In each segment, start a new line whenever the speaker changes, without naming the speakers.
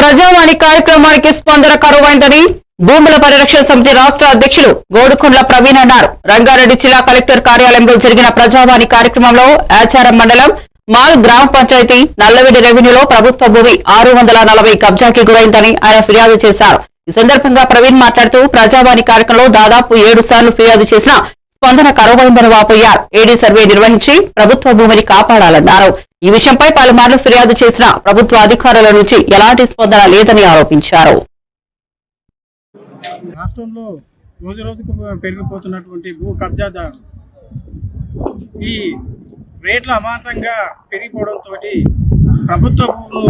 ప్రజావాణి కార్యక్రమానికి స్పందన కరువైందని భూముల పరిరక్షణ సమితి రాష్ట్ర అధ్యక్షులు గోడుకొండ్ల ప్రవీణ్ అన్నారు. రంగారెడ్డి జిల్లా కలెక్టర్ కార్యాలయంలో జరిగిన ప్రజావాణి కార్యక్రమంలో ఆచారం మండలం మాల్ గ్రామ పంచాయతీ నల్లవెడ్డి రెవెన్యూలో ప్రభుత్వ భూమి 640 కబ్జాకి గురైందని ఆయన ఫిర్యాదు చేశారు. ఈ సందర్భంగా ప్రవీణ్ మాట్లాడుతూ ప్రజావాణి కార్యక్రమంలో దాదాపు 7 సార్లు ఫిర్యాదు చేసినా స్పందన కరువైందని వాపోయారు. ఏడీ సర్వే నిర్వహించి ప్రభుత్వ భూమిని కాపాడాలన్నారు. ఈ విషయంపై పలుమార్లు ఫిర్యాదు చేసిన ప్రభుత్వ అధికారుల నుంచి ఎలాంటి స్పందన లేదని ఆరోపించారు.
రాష్ట్రంలో రోజు రోజుకు పెరిగిపోతున్నటువంటి భూ కబ్జాదారు ఈ రేట్ల అమాంతంగా పెరిగిపోవడంతో ప్రభుత్వ భూములు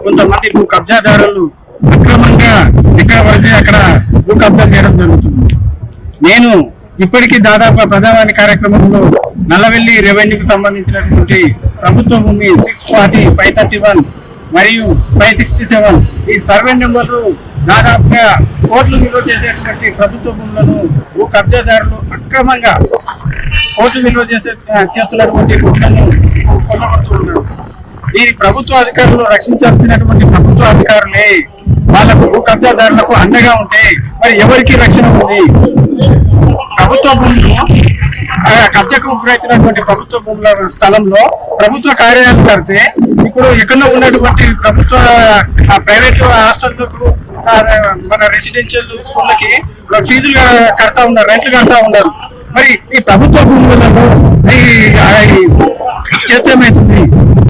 కొంతమంది భూ కబ్జాదారులు అక్రమంగా ఎక్కడ పడితే అక్కడ భూ కబ్జా చేయడం జరుగుతుంది. నేను ఇప్పటికీ దాదాపు ప్రజావాణి కార్యక్రమంలో నల్లవెల్లి రెవెన్యూకి సంబంధించినటువంటి ప్రభుత్వ భూమి 640, 531 మరియు 567 ఈ సర్వే నెంబర్లు దాదాపుగా కోట్లు విలువ చేసేటువంటి ప్రభుత్వ భూములను భూ కబ్జాదారులు అక్రమంగా కోట్లు విలువ చేస్తున్నటువంటి భూములను కొల్లగొడుతున్నారు. దీని ప్రభుత్వ అధికారులు రక్షించాల్సినటువంటి ప్రభుత్వ అధికారులే వాళ్లకు భూ కబ్జాదారులకు అండగా ఉంటే మరి ఎవరికి రక్షణ ఉంది? ప్రభుత్వ భూములు కబ్జకు గురైనటువంటి ప్రభుత్వ భూముల స్థలంలో ప్రభుత్వ కార్యాలయాలు కడితే ఇప్పుడు ఎక్కడో ఉన్నటువంటి ప్రభుత్వ ప్రైవేట్ హాస్టళ్లకు మన రెసిడెన్షియల్ స్కూళ్ళకి ఫీజులు కడతా ఉన్నారు, రెంట్లు కడతా ఉన్నారు. మరి ఈ ప్రభుత్వ భూములలో చేస్తే ఏమవుతుంది?